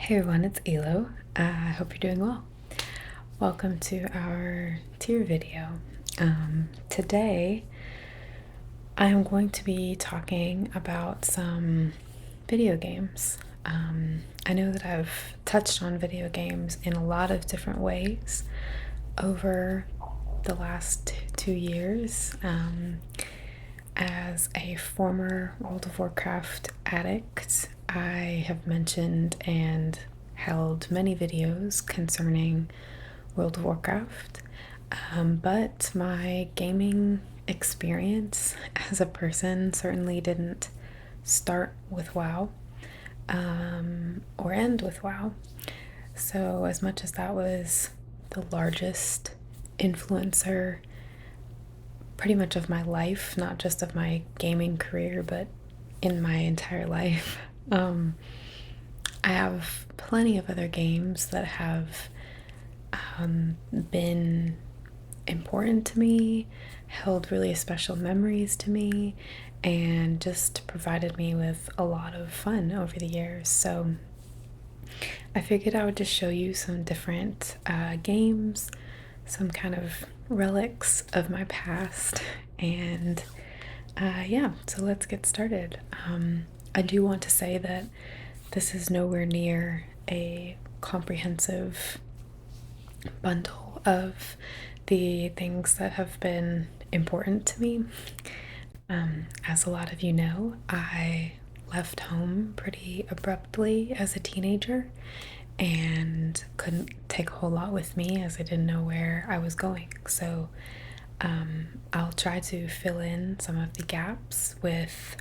Hey everyone, it's Elo. I hope you're doing well. Welcome to our tier video. Today I'm going to be talking about some video games. I know that I've touched on video games in a lot of different ways over the last 2 years. As a former World of Warcraft addict, I have mentioned and held many videos concerning World of Warcraft, but my gaming experience as a person certainly didn't start with WoW or end with WoW. So, as much as that was the largest influencer pretty much of my life, not just of my gaming career, but in my entire life. I have plenty of other games that have been important to me, held really special memories to me, and just provided me with a lot of fun over the years. So I figured I would just show you some different games, some kind of relics of my past, and yeah, so let's get started. I do want to say that this is nowhere near a comprehensive bundle of the things that have been important to me. As a lot of you know, I left home pretty abruptly as a teenager and couldn't take a whole lot with me as I didn't know where I was going. So I'll try to fill in some of the gaps with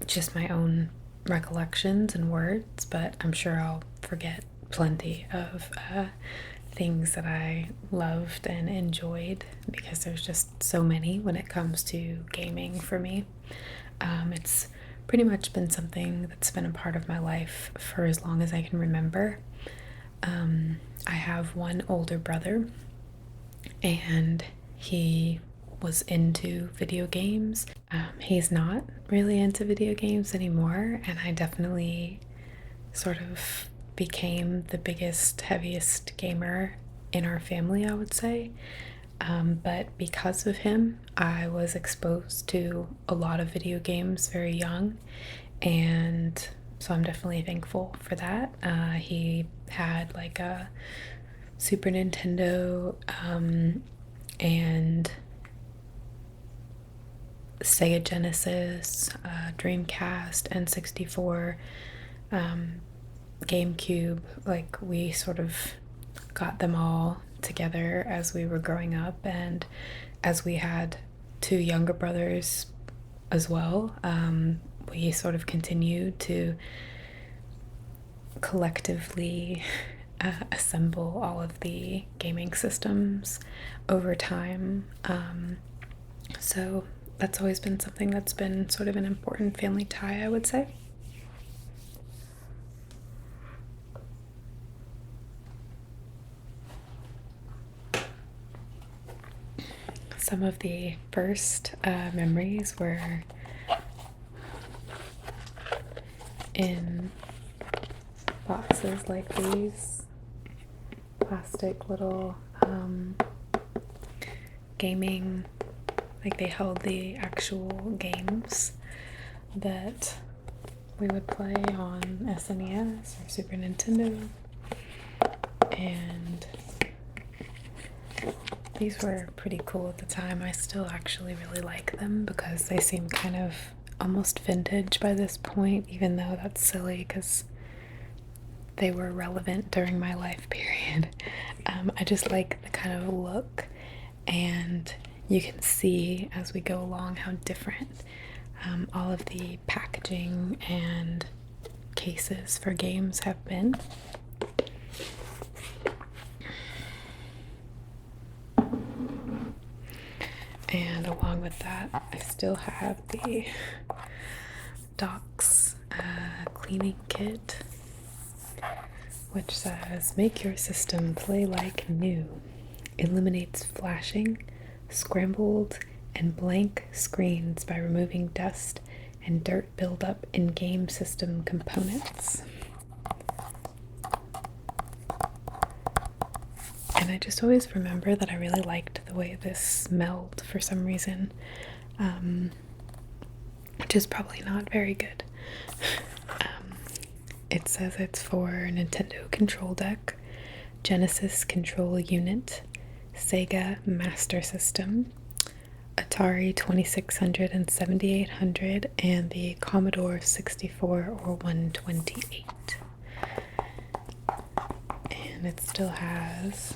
just my own recollections and words, but I'm sure I'll forget plenty of things that I loved and enjoyed because there's just so many when it comes to gaming for me. It's pretty much been something that's been a part of my life for as long as I can remember. I have one older brother, and he was into video games. He's not really into video games anymore, and I definitely sort of became the biggest, heaviest gamer in our family, I would say. But because of him, I was exposed to a lot of video games very young, and so I'm definitely thankful for that. He had like a Super Nintendo and Sega Genesis, Dreamcast, N64, GameCube. Like, we sort of got them all together as we were growing up, and as we had two younger brothers as well, we sort of continued to collectively assemble all of the gaming systems over time. So that's always been something that's been sort of an important family tie, I would say. Some of the first memories were in boxes like these, plastic little gaming, like they held the actual games that we would play on SNES or Super Nintendo, and these were pretty cool at the time. I still actually really like them because they seem kind of almost vintage by this point, even though that's silly because they were relevant during my life period. I just like the kind of look, and you can see as we go along how different all of the packaging and cases for games have been. And along with that, I still have the Docs cleaning kit, which says, "Make your system play like new. Eliminates flashing, scrambled, and blank screens by removing dust and dirt buildup in game system components." And I just always remember that I really liked the way this smelled for some reason, which is probably not very good. It says it's for Nintendo Control Deck, Genesis Control Unit, Sega Master System, Atari 2600 and 7800, and the Commodore 64 or 128. And it still has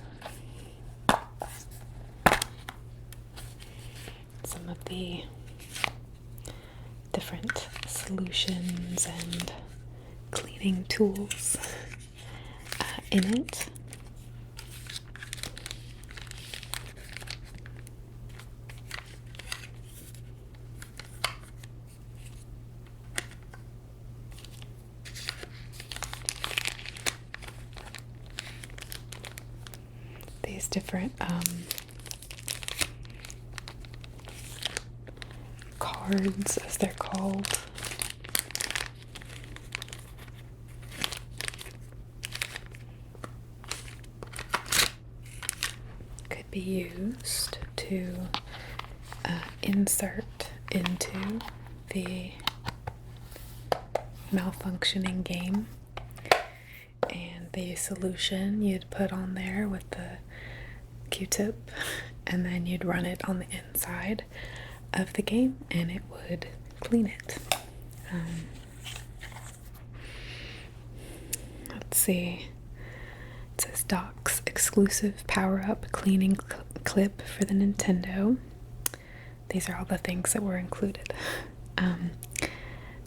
some of the different solutions and cleaning tools in it. These different cards, as they're called. Could be used to insert into the malfunctioning game, and the solution you'd put on there with the Q-tip, and then you'd run it on the inside of the game and it would clean it. Let's see, it says Doc's exclusive power-up cleaning clip for the Nintendo. These are all the things that were included.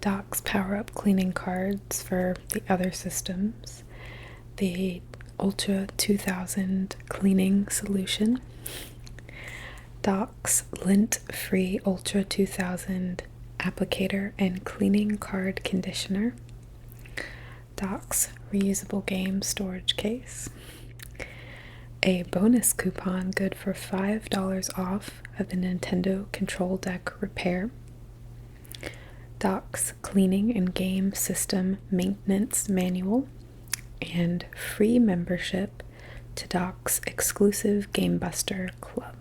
Doc's power-up cleaning cards for the other systems, the Ultra 2000 cleaning solution, Doc's lint-free Ultra 2000 applicator and cleaning card conditioner, Doc's reusable game storage case, a bonus coupon good for $5 off of the Nintendo Control Deck repair, Doc's cleaning and game system maintenance manual, and free membership to Doc's exclusive Game Buster Club.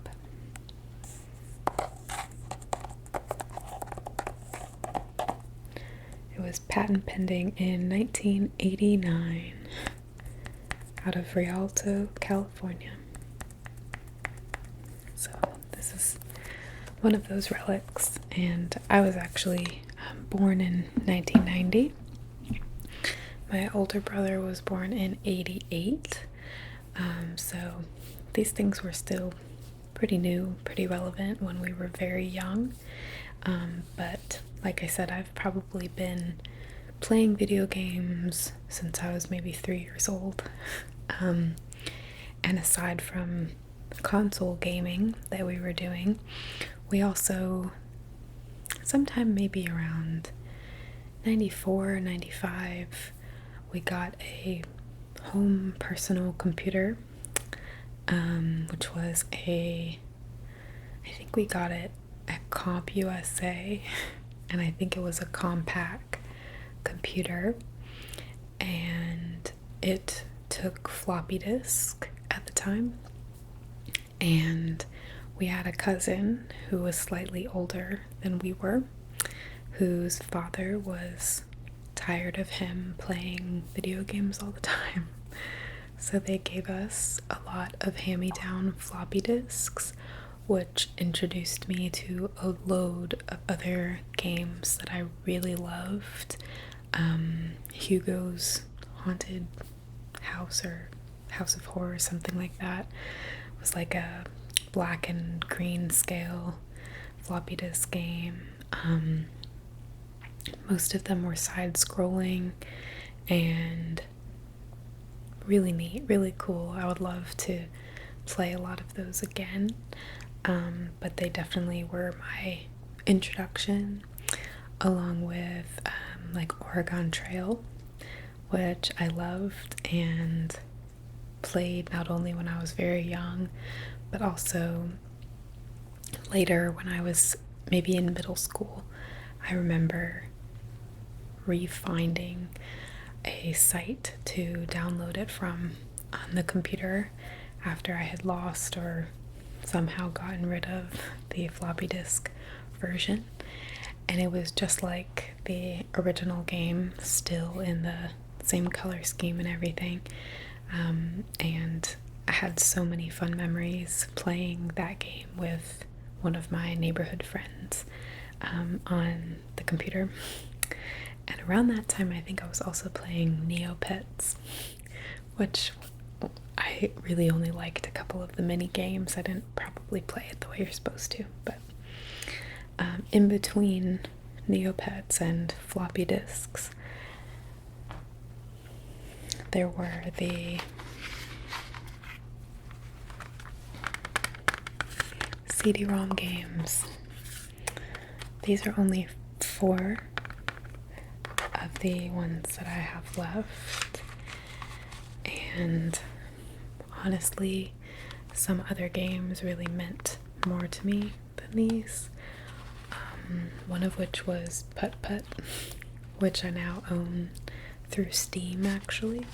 It was patent pending in 1989 out of Rialto, California. So this is one of those relics, and I was actually born in 1990. My older brother was born in 88, so these things were still pretty new, pretty relevant when we were very young, but like I said, I've probably been playing video games since I was maybe 3 years old, and aside from console gaming that we were doing, we also, sometime maybe around 94, 95, we got a home personal computer, which was I think we got it at Comp USA, and I think it was a compact computer, and it took floppy disk at the time, and we had a cousin who was slightly older than we were, whose father was tired of him playing video games all the time. So they gave us a lot of hand-me-down floppy disks, which introduced me to a load of other games that I really loved. Hugo's Haunted House or House of Horror, something like that. It was like a black and green scale floppy disk game. Most of them were side-scrolling and really neat, really cool. I would love to play a lot of those again, but they definitely were my introduction, along with like Oregon Trail, which I loved and played not only when I was very young, but also later when I was maybe in middle school. I remember refinding a site to download it from on the computer after I had lost or somehow gotten rid of the floppy disk version, and it was just like the original game, still in the same color scheme and everything. And I had so many fun memories playing that game with one of my neighborhood friends on the computer. And around that time, I think I was also playing Neopets, which I really only liked a couple of the mini games. I didn't probably play it the way you're supposed to, but in between Neopets and floppy disks, there were the CD-ROM games. These are only 4 of the ones that I have left, and honestly, some other games really meant more to me than these. One of which was Putt Putt, which I now own through Steam, actually.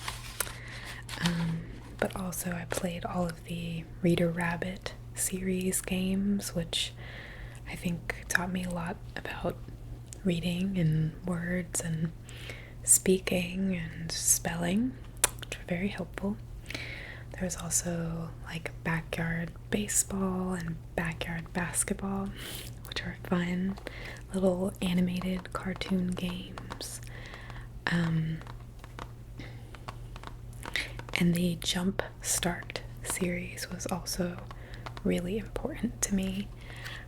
But also I played all of the Reader Rabbit series games, which I think taught me a lot about reading and words and speaking and spelling, which were very helpful. There was also like backyard baseball and backyard basketball, which are fun little animated cartoon games. And the Jump Start series was also really important to me.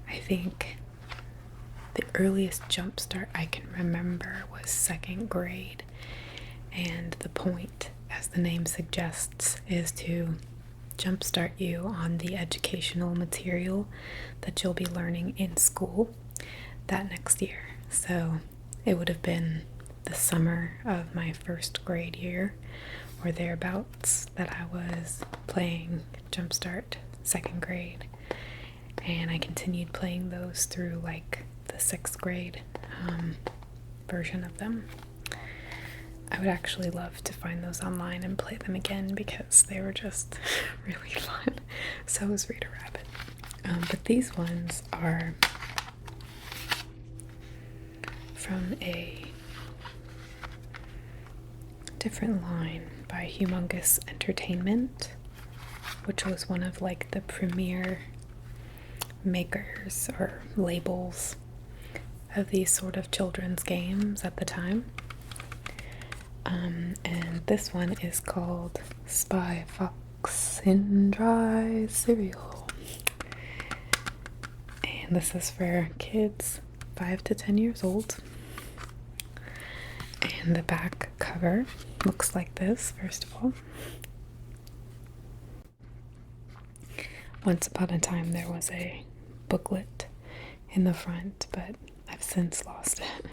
I think the earliest Jump Start I can remember was 2nd grade, and the point, as the name suggests, is to jumpstart you on the educational material that you'll be learning in school that next year. So it would have been the summer of my 1st grade year or thereabouts that I was playing Jumpstart 2nd grade, and I continued playing those through like the 6th grade version of them. I would actually love to find those online and play them again because they were just really fun. So was Reader Rabbit. But these ones are from a different line by Humongous Entertainment, which was one of like the premier makers or labels of these sort of children's games at the time. And this one is called Spy Fox in Dry Cereal. And this is for kids 5 to 10 years old. And the back cover looks like this, first of all. Once upon a time there was a booklet in the front, but I've since lost it.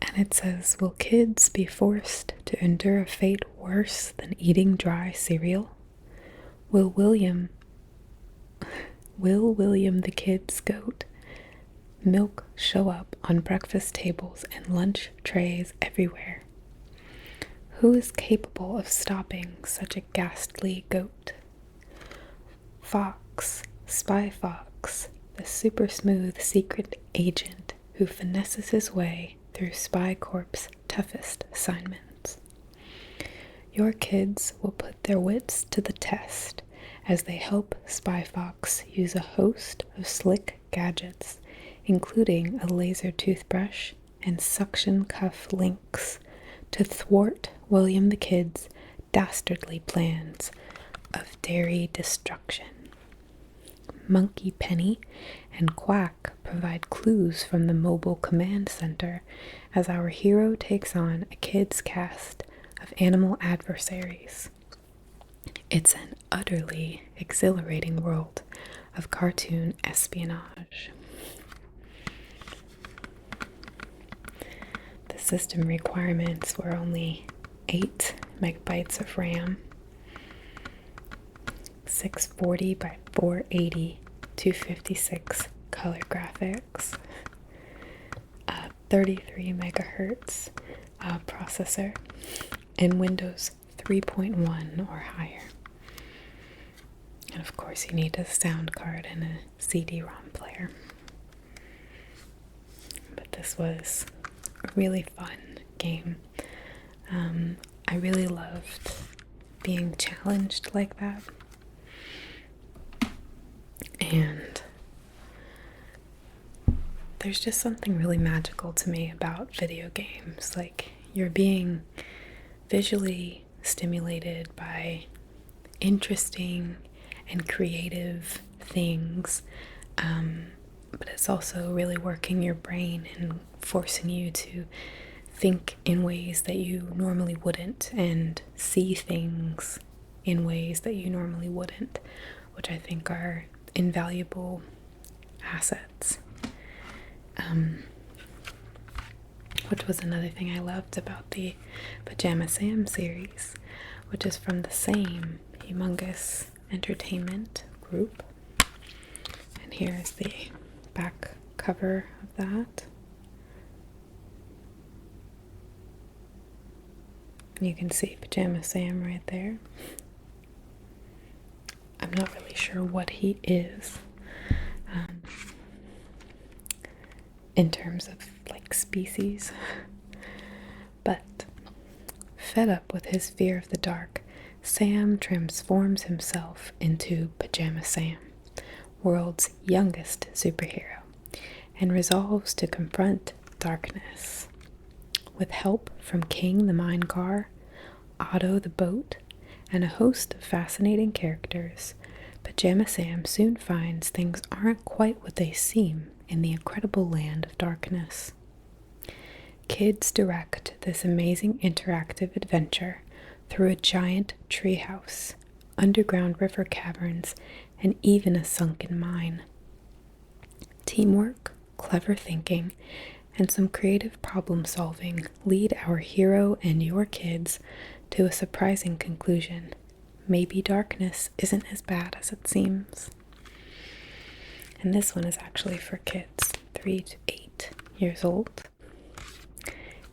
And it says, "Will kids be forced to endure a fate worse than eating dry cereal? Will William the kid's goat milk show up on breakfast tables and lunch trays everywhere? Who is capable of stopping such a ghastly goat? Fox, Spy Fox, the super smooth secret agent who finesses his way through Spy Corp's toughest assignments. Your kids will put their wits to the test as they help Spy Fox use a host of slick gadgets, including a laser toothbrush and suction cuff links, to thwart William the Kid's dastardly plans of dairy destruction. Monkey Penny and Quack provide clues from the mobile command center as our hero takes on a kid's cast of animal adversaries. It's an utterly exhilarating world of cartoon espionage." The system requirements were only 8 megabytes of RAM, 640 by 480 256 color graphics, 33 megahertz processor, and Windows 3.1 or higher. And of course, you need a sound card and a CD-ROM player. But this was a really fun game. I really loved being challenged like that. And there's just something really magical to me about video games. Like, you're being visually stimulated by interesting and creative things, but it's also really working your brain and forcing you to think in ways that you normally wouldn't and see things in ways that you normally wouldn't, which I think are invaluable assets. Which was another thing I loved about the Pajama Sam series, which is from the same humongous entertainment group. And here's the back cover of that. You can see Pajama Sam right there. I'm not really sure what he is in terms of like species, but fed up with his fear of the dark, Sam transforms himself into Pajama Sam, world's youngest superhero, and resolves to confront darkness. With help from King the Mine Car, Otto the Boat, and a host of fascinating characters, Pajama Sam soon finds things aren't quite what they seem in the incredible land of darkness. Kids direct this amazing interactive adventure through a giant treehouse, underground river caverns, and even a sunken mine. Teamwork, clever thinking, and some creative problem solving lead our hero and your kids to a surprising conclusion. Maybe darkness isn't as bad as it seems. And this one is actually for kids 3 to 8 years old,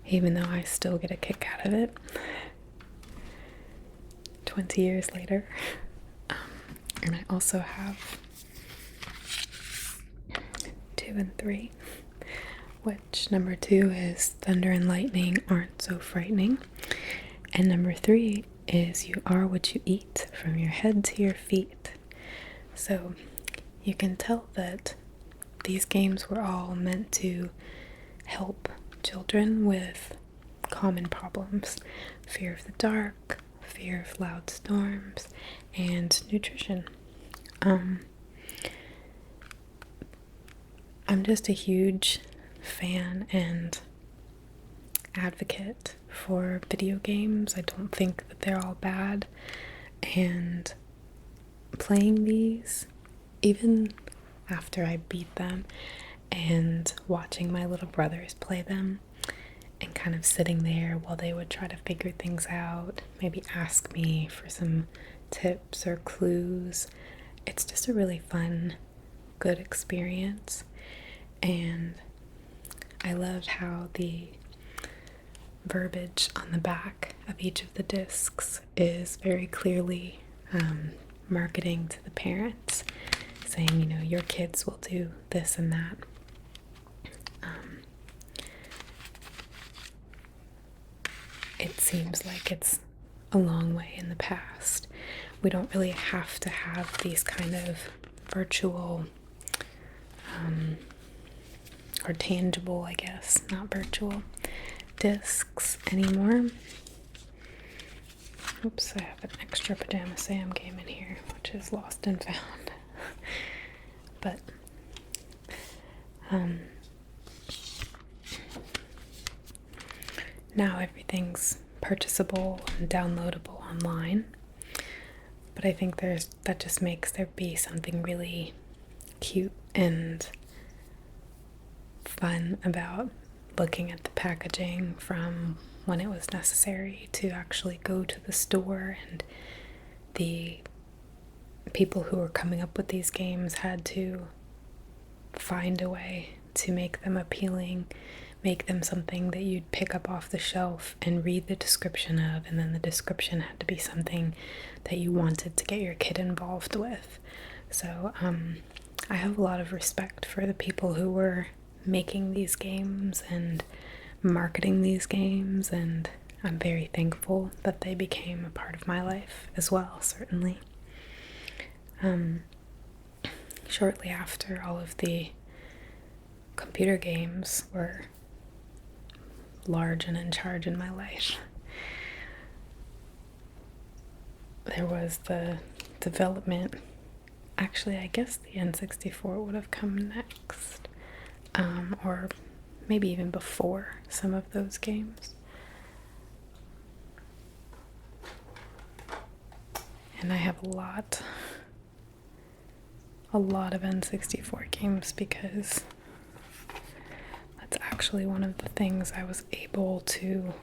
even though I still get a kick out of it 20 years later. And I also have 2 and 3, which number 2 is Thunder and Lightning Aren't So Frightening, and number 3 is You Are What You Eat, From Your Head to Your Feet. So you can tell that these games were all meant to help children with common problems: fear of the dark, fear of loud storms, and nutrition. I'm just a huge fan and advocate for video games. I don't think that they're all bad, and playing these, even after I beat them and watching my little brothers play them and kind of sitting there while they would try to figure things out, maybe ask me for some tips or clues, it's just a really fun, good experience. And I loved how the verbiage on the back of each of the discs is very clearly marketing to the parents, saying, you know, your kids will do this and that. It seems like it's a long way in the past. We don't really have to have these kind of virtual or tangible, I guess, not virtual, discs anymore. Oops, I have an extra Pajama Sam game in here, which is lost and found. But now everything's purchasable and downloadable online. But I think that just makes there be something really cute and fun about looking at the packaging from when it was necessary to actually go to the store, and the people who were coming up with these games had to find a way to make them appealing make them something that you'd pick up off the shelf and read the description of, and then the description had to be something that you wanted to get your kid involved with. So I have a lot of respect for the people who were making these games and marketing these games, and I'm very thankful that they became a part of my life as well, certainly. Shortly after all of the computer games were large and in charge in my life, there was the development. Actually, I guess the N64 would have come next, or maybe even before some of those games. And I have a lot of N64 games because that's actually one of the things I was able to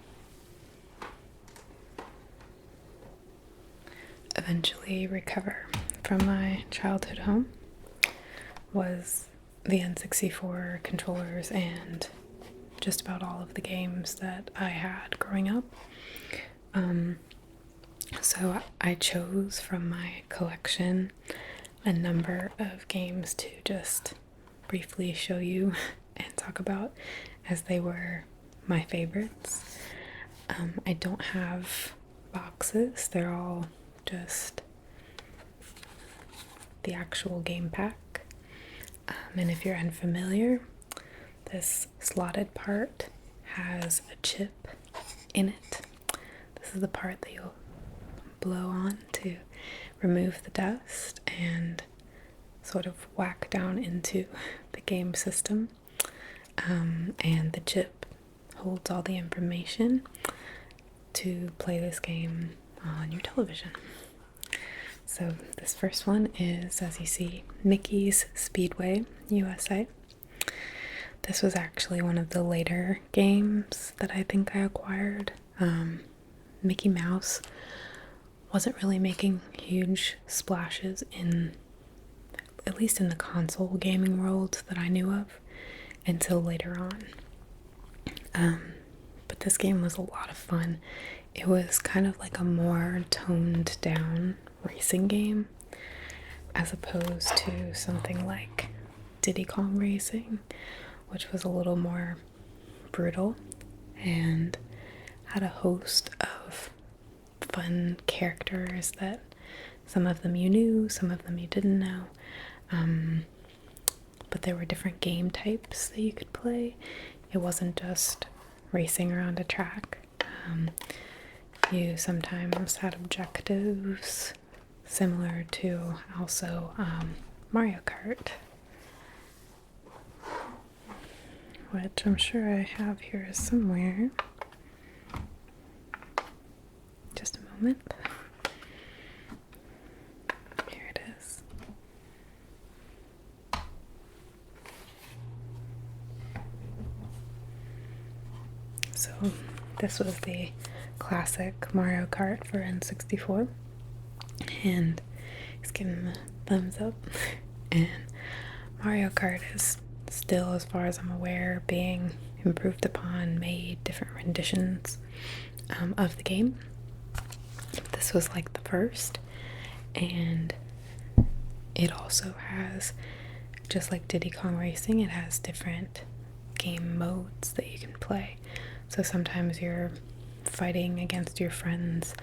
eventually recover from my childhood home, was the N64 controllers and just about all of the games that I had growing up. So I chose from my collection a number of games to just briefly show you and talk about, as they were my favorites. I don't have boxes, they're all just the actual game pack. And if you're unfamiliar, this slotted part has a chip in it. This is the part that you'll blow on to remove the dust and sort of whack down into the game system. And the chip holds all the information to play this game on your television. So this first one is, as you see, Mickey's Speedway USA. This was actually one of the later games that I think I acquired. Mickey Mouse wasn't really making huge splashes in, at least in the console gaming world that I knew of, until later on. But this game was a lot of fun. It was kind of like a more toned down racing game, as opposed to something like Diddy Kong Racing, which was a little more brutal and had a host of fun characters that some of them you knew, some of them you didn't know. But there were different game types that you could play. It wasn't just racing around a track. You sometimes had objectives, similar to also Mario Kart, which I'm sure I have here somewhere. Just a moment. Here it is. So this was the classic Mario Kart for N64, and he's giving the thumbs up. And Mario Kart is still, as far as I'm aware, being improved upon, made different renditions of the game. This was like the first, and it also has, just like Diddy Kong Racing, it has different game modes that you can play. So sometimes you're fighting against your friends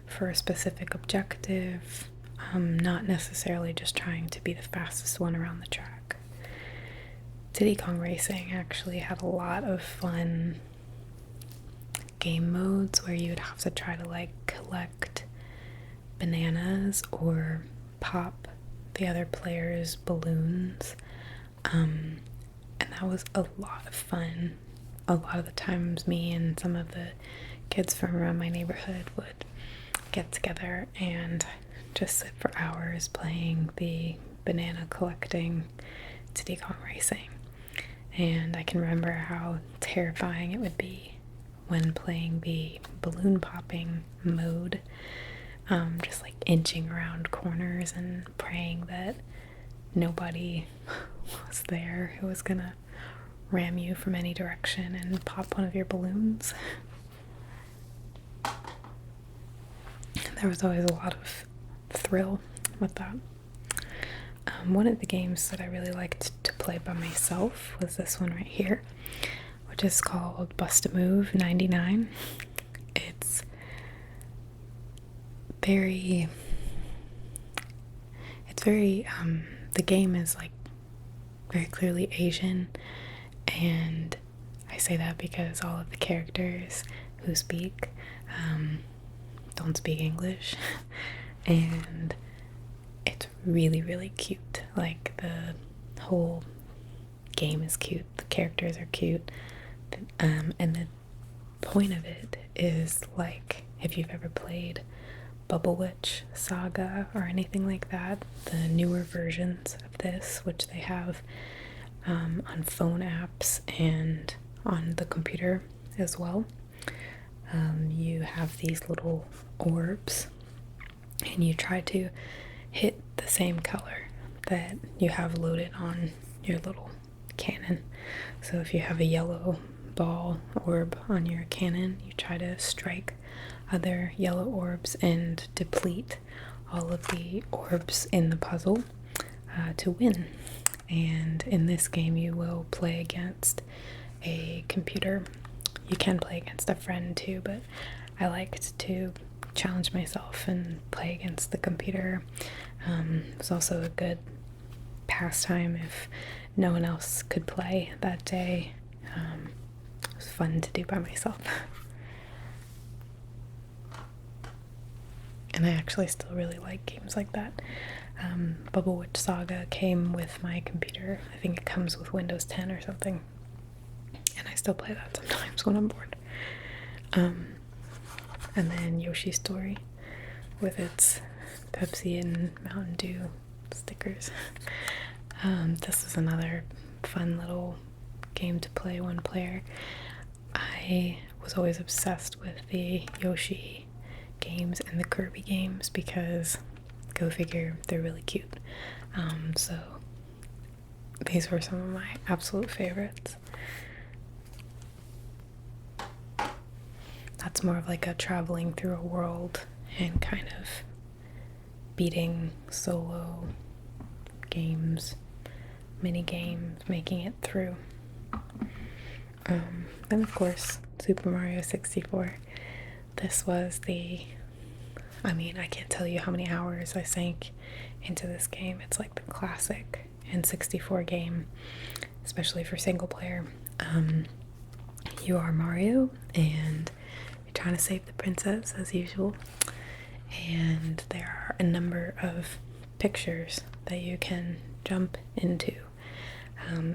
for a specific objective, not necessarily just trying to be the fastest one around the track. Diddy Kong Racing actually had a lot of fun game modes where you would have to try to like collect bananas or pop the other player's balloons, and that was a lot of fun. A lot of the times me and some of the kids from around my neighborhood would get together and just sit for hours playing the banana collecting Diddy Kong Racing. And I can remember how terrifying it would be when playing the balloon popping mode, just like inching around corners and praying that nobody was there who was gonna ram you from any direction and pop one of your balloons. There was always a lot of thrill with that. One of the games that I really liked to play by myself was this one right here, which is called Bust a Move 99. It's very, the game is like very clearly Asian, and I say that because all of the characters who speak don't speak English, and it's really, really cute. Like, the whole game is cute, the characters are cute, and the point of it is, like, if you've ever played Bubble Witch Saga or anything like that, the newer versions of this, which they have on phone apps and on the computer as well, you have these little orbs, and you try to hit the same color that you have loaded on your little cannon. So if you have a yellow ball orb on your cannon, you try to strike other yellow orbs and deplete all of the orbs in the puzzle to win. And in this game you will play against a computer. You can play against a friend too, but I liked to challenge myself and play against the computer. It was also a good pastime if no one else could play that day. It was fun to do by myself. And I actually still really like games like that. Bubble Witch Saga came with my computer. I think it comes with Windows 10 or something. And I still play that sometimes when I'm bored. And then Yoshi's Story with its Pepsi and Mountain Dew stickers. This is another fun little game to play one player. I was always obsessed with the Yoshi games and the Kirby games because, go figure, they're really cute. So these were some of my absolute favorites. That's more of like a traveling through a world and kind of beating solo games, mini games, making it through. Then of course Super Mario 64. This was I can't tell you how many hours I sank into this game. It's like the classic N64 game, especially for single player. You are Mario and you're trying to save the princess as usual, and there are a number of pictures that you can jump into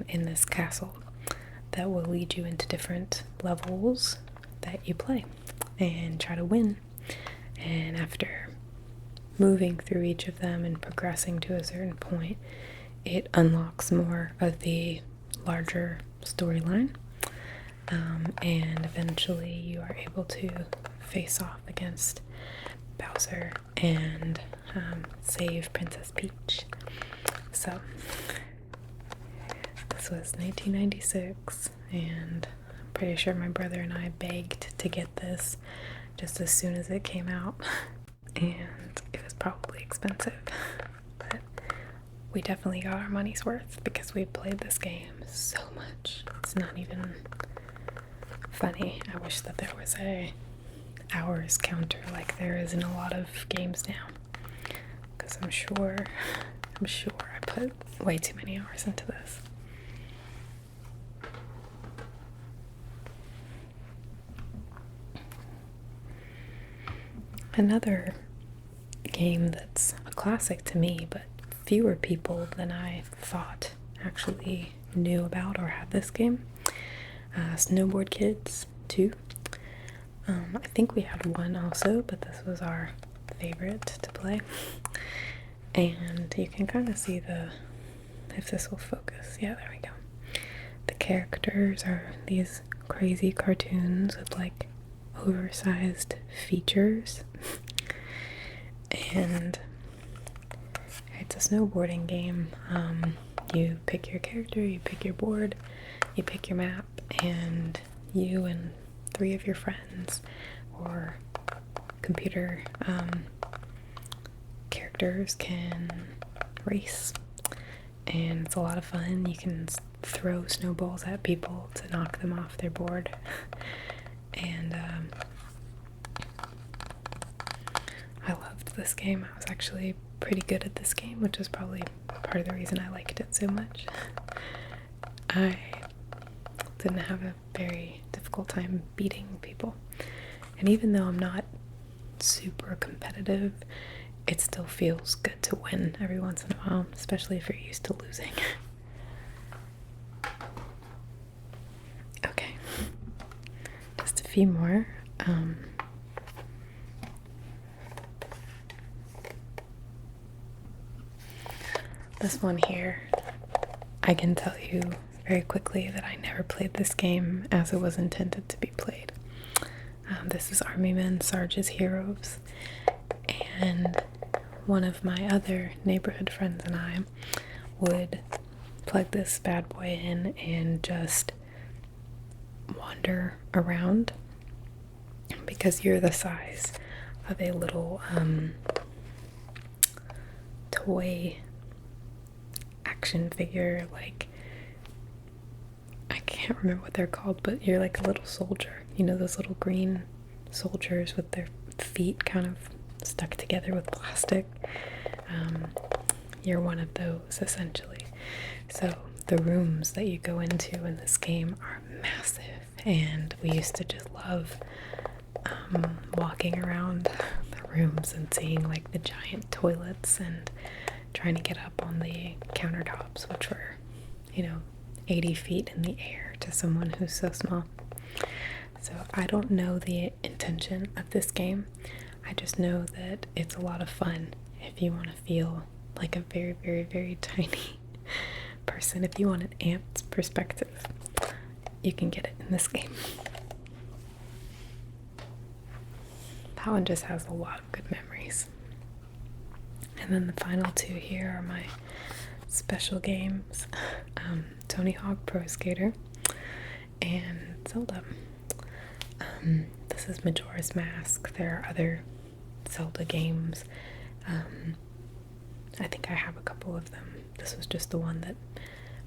in this castle that will lead you into different levels that you play and try to win. And after moving through each of them and progressing to a certain point, it unlocks more of the larger storyline, and eventually you are able to face off against Bowser and save Princess Peach. So this was 1996, and I'm pretty sure my brother and I begged to get this just as soon as it came out, and it was probably expensive, but we definitely got our money's worth because we played this game so much. It's not even funny. I wish that there was a hours counter like there is in a lot of games now, because I'm sure I put way too many hours into this. Another game that's a classic to me, but fewer people than I thought actually knew about or had this game, Snowboard Kids 2. I think we had one also, but this was our favorite to play. And you can kind of see if this will focus. Yeah, there we go. The characters are these crazy cartoons with like oversized features. And it's a snowboarding game. You pick your character, you pick your board, you pick your map, and you and 3 of your friends or computer characters can race, and it's a lot of fun. You can throw snowballs at people to knock them off their board. And I loved this game. I was actually pretty good at this game, which is probably part of the reason I liked it so much. I didn't have a very difficult time beating people, and even though I'm not super competitive, it still feels good to win every once in a while, especially if you're used to losing. Okay, just a few more. This one here, I can tell you very quickly that I never played this game as it was intended to be played. This is Armyman, Sarge's Heroes, and one of my other neighborhood friends and I would plug this bad boy in and just wander around, because you're the size of a little toy action figure. Like, I can't remember what they're called, but you're like a little soldier. You know those little green soldiers with their feet kind of stuck together with plastic? You're one of those, essentially. So the rooms that you go into in this game are massive, and we used to just love walking around the rooms and seeing like the giant toilets and trying to get up on the countertops, which were, 80 feet in the air to someone who's so small. So I don't know the intention of this game. I just know that it's a lot of fun if you want to feel like a very, very, very tiny person. If you want an ant's perspective, you can get it in this game. That one just has a lot of good memories. And then the final 2 here are my special games. Tony Hawk Pro Skater and Zelda. This is Majora's Mask. There are other Zelda games. I think I have a couple of them. This was just the one that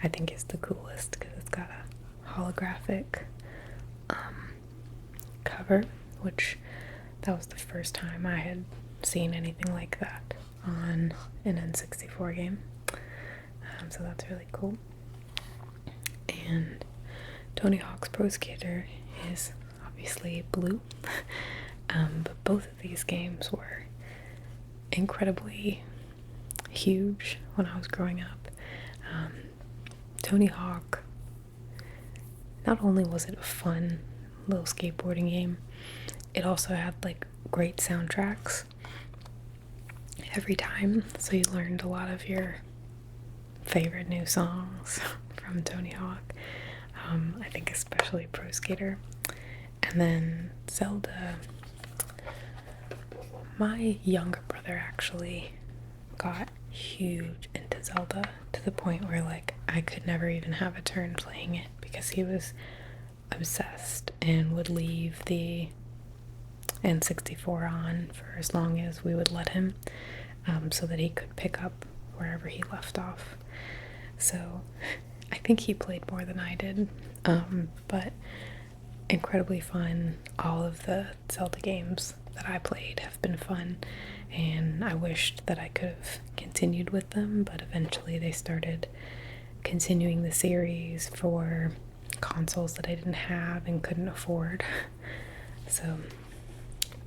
I think is the coolest because it's got a holographic cover, which that was the first time I had seen anything like that on an N64 game. So that's really cool. And Tony Hawk's Pro Skater is obviously blue, but both of these games were incredibly huge when I was growing up. Tony Hawk, not only was it a fun little skateboarding game, it also had like great soundtracks every time, so you learned a lot of your favorite new songs from Tony Hawk. I think especially Pro Skater. And then Zelda, my younger brother actually got huge into Zelda to the point where like I could never even have a turn playing it because he was obsessed and would leave the N64 on for as long as we would let him, so that he could pick up wherever he left off. So I think he played more than I did, but incredibly fun. All of the Zelda games that I played have been fun, and I wished that I could have continued with them, but eventually they started continuing the series for consoles that I didn't have and couldn't afford. So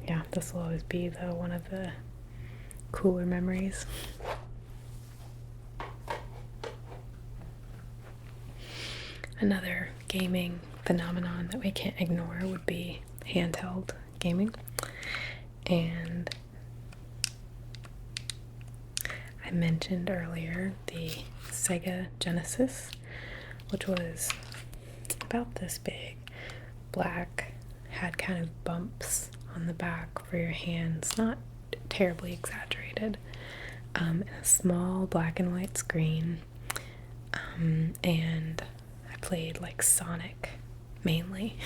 yeah, this will always be one of the cooler memories. Another gaming phenomenon that we can't ignore would be handheld gaming. And I mentioned earlier the Sega Genesis, which was about this big, black, had kind of bumps on the back for your hands, not terribly exaggerated, and a small black and white screen, and I played like Sonic mainly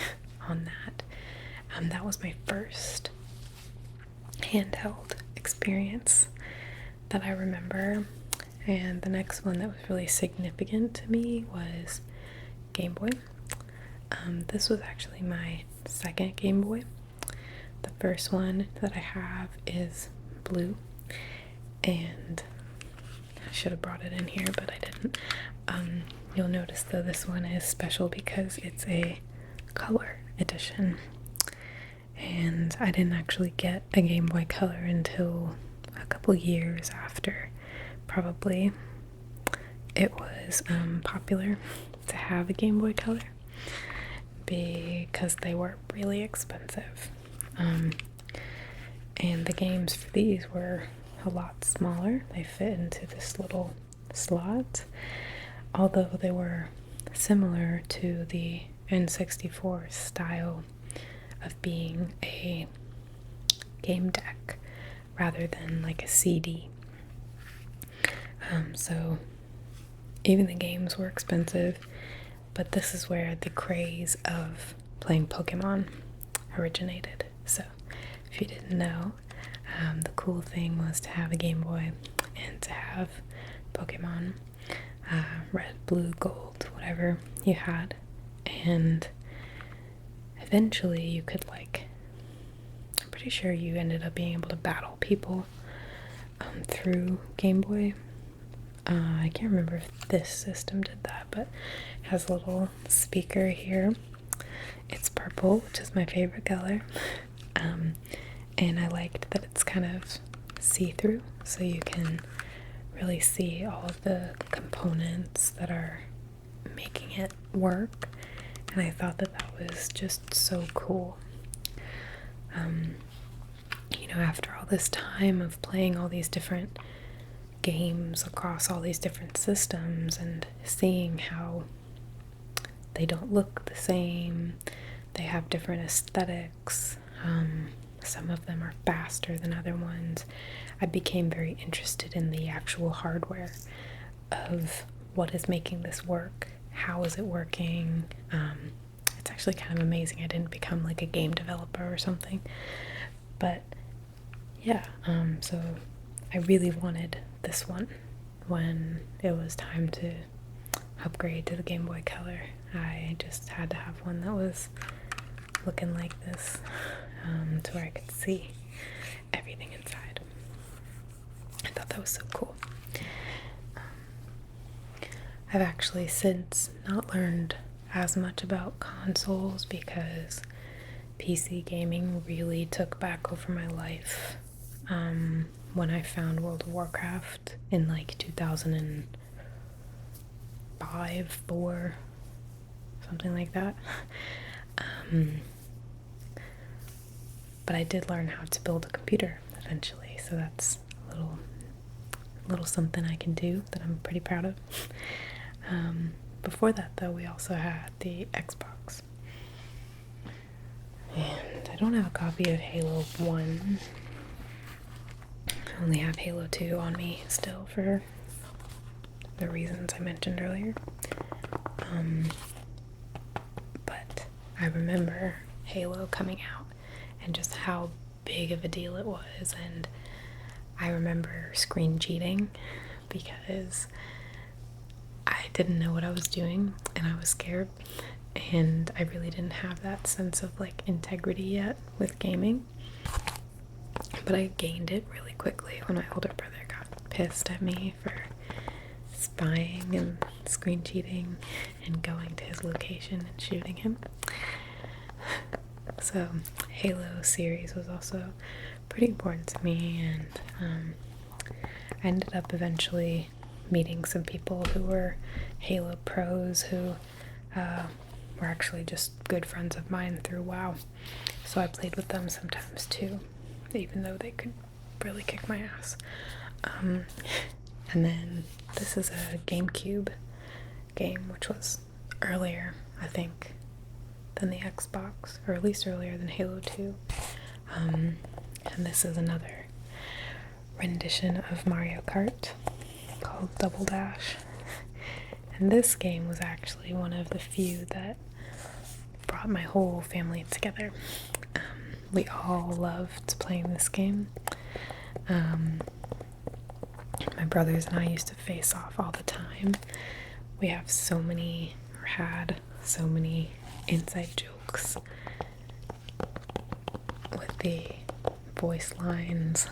on that. That was my first handheld experience that I remember. And the next one that was really significant to me was Game Boy. This was actually my second Game Boy. The first one that I have is blue, and I should have brought it in here, but I didn't. You'll notice though this one is special because it's a color edition, and I didn't actually get a Game Boy Color until a couple years after. Probably it was popular to have a Game Boy Color because they were really expensive, and the games for these were a lot smaller. They fit into this little slot, although they were similar to the N64 style of being a game deck rather than like a CD. So even the games were expensive, but this is where the craze of playing Pokemon originated. So if you didn't know, the cool thing was to have a Game Boy and to have Pokemon, red, blue, gold, whatever you had, and eventually you could I'm pretty sure you ended up being able to battle people through Game Boy. I can't remember if this system did that, but it has a little speaker here. It's purple, which is my favorite color, and I liked that it's kind of see-through, so you can really see all of the components that are making it work, and I thought that that was just so cool. After all this time of playing all these different games across all these different systems and seeing how they don't look the same, they have different aesthetics, some of them are faster than other ones, I became very interested in the actual hardware of what is making this work, how is it working. It's actually kind of amazing. I didn't become like a game developer or something, but yeah, so I really wanted this one when it was time to upgrade to the Game Boy Color. I just had to have one that was looking like this, to where I could see everything inside. I thought that was so cool. I've actually since not learned as much about consoles because PC gaming really took back over my life. When I found World of Warcraft in 2005, 4, something like that. But I did learn how to build a computer eventually, so that's a little something I can do that I'm pretty proud of. Before that though, we also had the Xbox. And I don't have a copy of Halo 1. I only have Halo 2 on me still for the reasons I mentioned earlier. But I remember Halo coming out and just how big of a deal it was, and I remember screen cheating because I didn't know what I was doing and I was scared, and I really didn't have that sense of integrity yet with gaming. But I gained it really quickly when my older brother got pissed at me for spying and screen cheating and going to his location and shooting him. So Halo series was also pretty important to me, and I ended up eventually meeting some people who were Halo pros who were actually just good friends of mine through WoW. So I played with them sometimes too, even though they could really kick my ass. And then this is a GameCube game, which was earlier, I think, than the Xbox, or at least earlier than Halo 2. And this is another rendition of Mario Kart called Double Dash. And this game was actually one of the few that brought my whole family together. We all loved playing this game. My brothers and I used to face off all the time. We have had so many inside jokes with the voice lines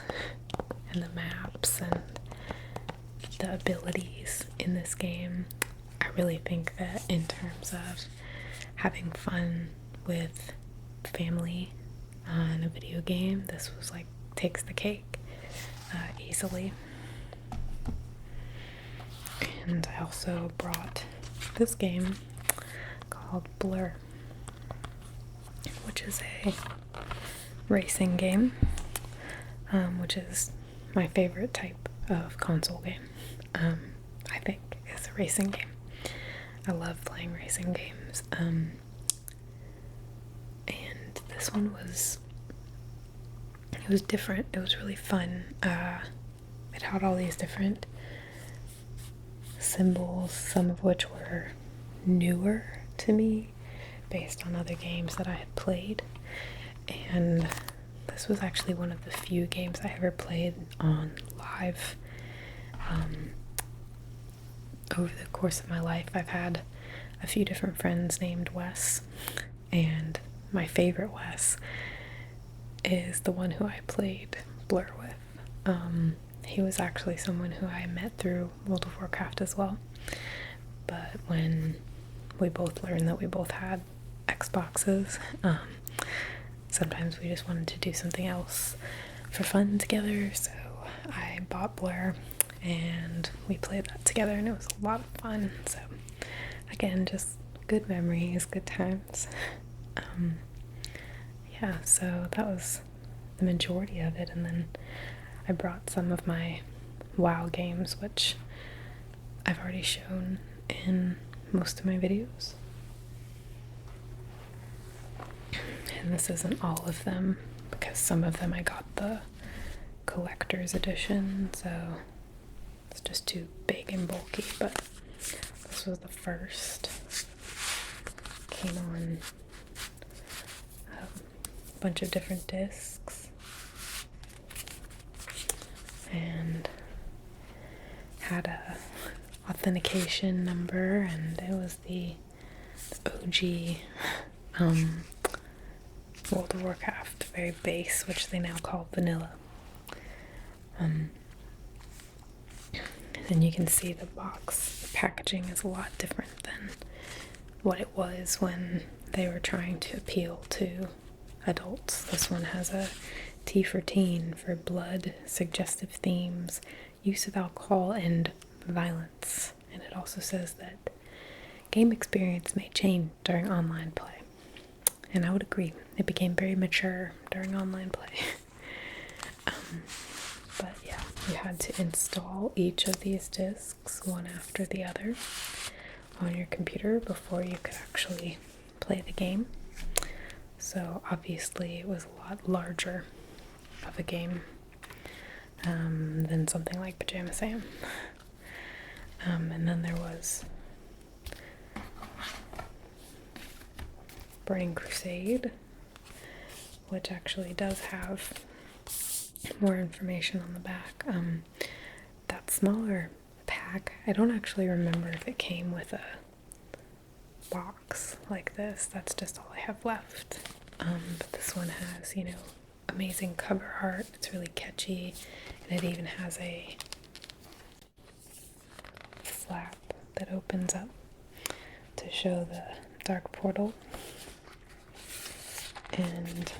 and the maps and the abilities in this game. I really think that in terms of having fun with family on a video game, this was like takes the cake easily. And I also brought this game called Blur, which is a racing game, which is my favorite type of console game. I think is a racing game. I love playing racing games. And this one was different. It was really fun. It had all these different symbols, some of which were newer to me based on other games that I had played. And this was actually one of the few games I ever played on live. Over the course of my life, I've had a few different friends named Wes, and my favorite Wes is the one who I played Blur with. He was actually someone who I met through World of Warcraft as well. But when we both learned that we both had Xboxes, sometimes we just wanted to do something else for fun together, so I bought Blur and we played that together, and it was a lot of fun. So again, just good memories, good times. Yeah, so that was the majority of it, and then I brought some of my WoW games, which I've already shown in most of my videos. And this isn't all of them, because some of them I got the collector's edition, so it's just too big and bulky, but this was the first. Came on a bunch of different discs and had a authentication number, and it was the OG World of Warcraft, very base, which they now call vanilla. And you can see the packaging is a lot different than what it was when they were trying to appeal to adults. This one has a T for teen, for blood, suggestive themes, use of alcohol, and violence. And it also says that game experience may change during online play. And I would agree, it became very mature during online play. But yeah, you had to install each of these discs one after the other on your computer before you could actually play the game. So obviously it was a lot larger of a game than something like Pajama Sam. And then there was Burning Crusade, which actually does have more information on the back. That smaller pack, I don't actually remember if it came with a box like this. That's just all I have left. But this one has, amazing cover art. It's really catchy, and it even has a flap that opens up to show the dark portal and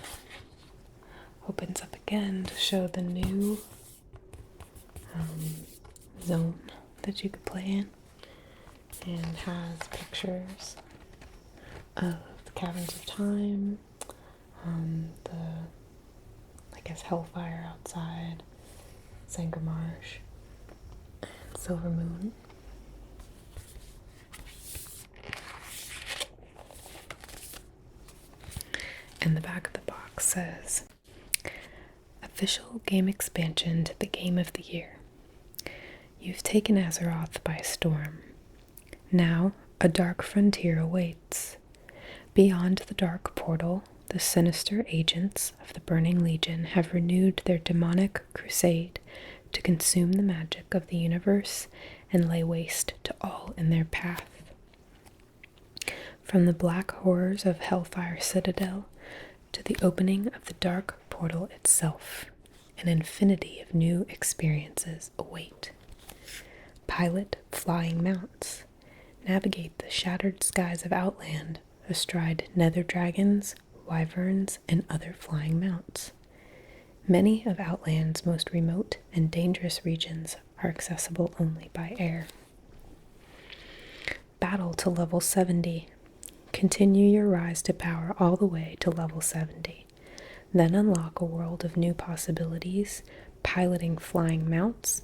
opens up again to show the new zone that you could play in, and has pictures of the Caverns of Time, the, I guess, Hellfire outside, Sangarmarsh, and Silver Moon. And the back of the box says, official game expansion to the game of the year. You've taken Azeroth by storm. Now, a dark frontier awaits. Beyond the dark portal, the sinister agents of the Burning Legion have renewed their demonic crusade to consume the magic of the universe and lay waste to all in their path. From the black horrors of Hellfire Citadel to the opening of the dark portal itself, an infinity of new experiences await. Pilot flying mounts. Navigate the shattered skies of Outland astride nether dragons, wyverns, and other flying mounts. Many of Outland's most remote and dangerous regions are accessible only by air. Battle to level 70. Continue your rise to power all the way to level 70. Then unlock a world of new possibilities, piloting flying mounts,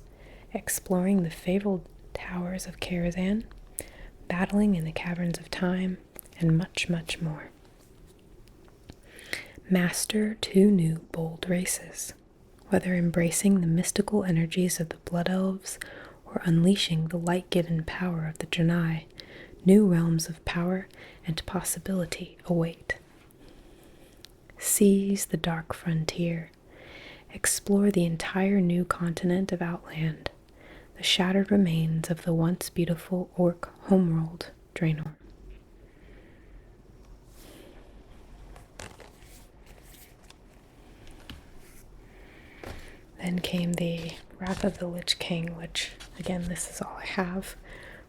exploring the fabled towers of Karazhan, battling in the caverns of time, and much, much more. Master 2 new bold races. Whether embracing the mystical energies of the Blood Elves or unleashing the light-given power of the Janai, new realms of power and possibility await. Seize the dark frontier. Explore the entire new continent of Outland, the shattered remains of the once beautiful orc homeworld, Draenor. Then came the Wrath of the Lich King, which, again, this is all I have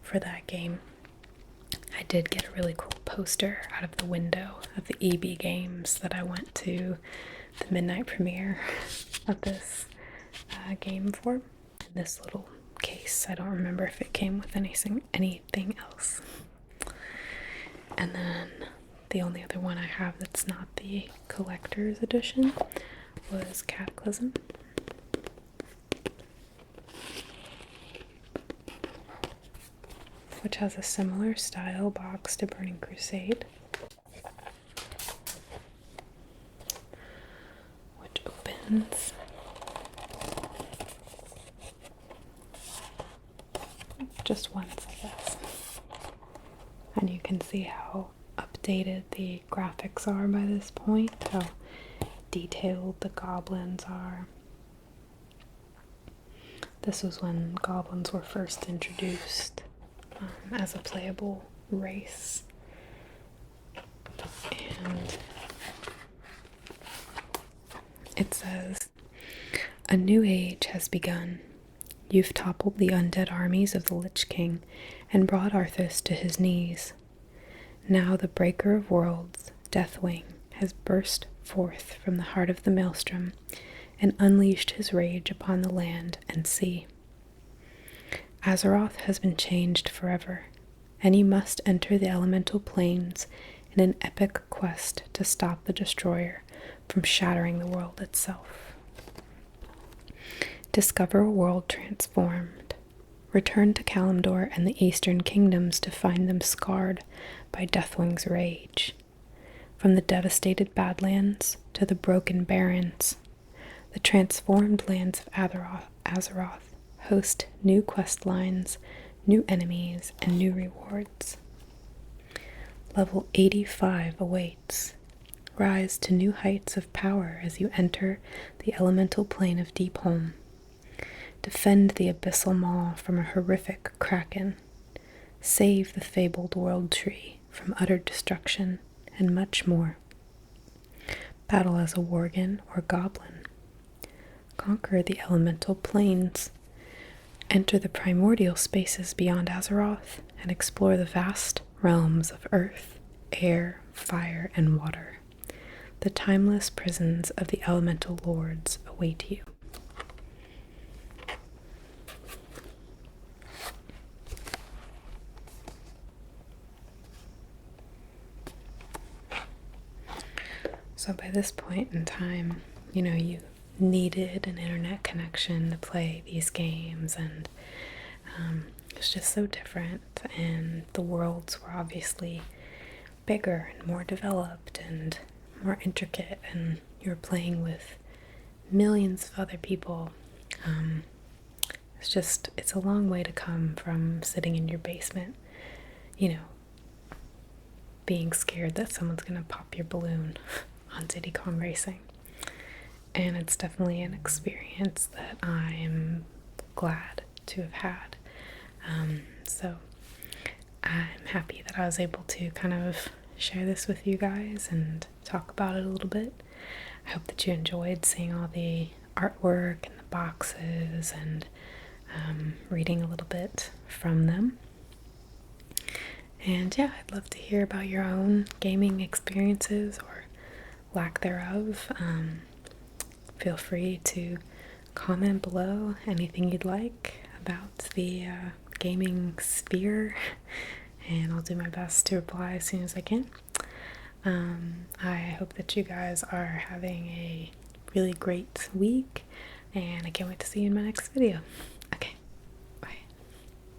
for that game. I did get a really cool poster out of the window of the EB Games that I went to the midnight premiere of this game for. In this little case, I don't remember if it came with anything else. And then the only other one I have that's not the collector's edition was Cataclysm. Which has a similar style box to Burning Crusade, which opens just once, I guess. And you can see how updated the graphics are by this point, how detailed the goblins are. This was when goblins were first introduced as a playable race. And it says, "A new age has begun. You've toppled the undead armies of the Lich King and brought Arthas to his knees. Now the Breaker of Worlds, Deathwing, has burst forth from the heart of the Maelstrom and unleashed his rage upon the land and sea. Azeroth has been changed forever, and you must enter the elemental planes in an epic quest to stop the Destroyer from shattering the world itself. Discover a world transformed. Return to Kalimdor and the Eastern Kingdoms to find them scarred by Deathwing's rage. From the devastated Badlands to the broken Barrens, the transformed lands of Azeroth host new quest lines, new enemies, and new rewards. Level 85 awaits. Rise to new heights of power as you enter the elemental plane of Deepholm. Defend the Abyssal Maw from a horrific kraken. Save the fabled World Tree from utter destruction, and much more. Battle as a worgen or goblin. Conquer the elemental planes. Enter the primordial spaces beyond Azeroth and explore the vast realms of earth, air, fire, and water. The timeless prisons of the elemental lords await you." So by this point in time, you needed an internet connection to play these games, and it's just so different, and the worlds were obviously bigger and more developed and more intricate, and you're playing with millions of other people. It's a long way to come from sitting in your basement you know, being scared that someone's gonna pop your balloon on CD-ROM racing. And it's definitely an experience that I am glad to have had. So I'm happy that I was able to kind of share this with you guys and talk about it a little bit. I hope that you enjoyed seeing all the artwork and the boxes and reading a little bit from them. And yeah, I'd love to hear about your own gaming experiences or lack thereof. Feel free to comment below anything you'd like about the gaming sphere, and I'll do my best to reply as soon as I can. I hope that you guys are having a really great week, and I can't wait to see you in my next video.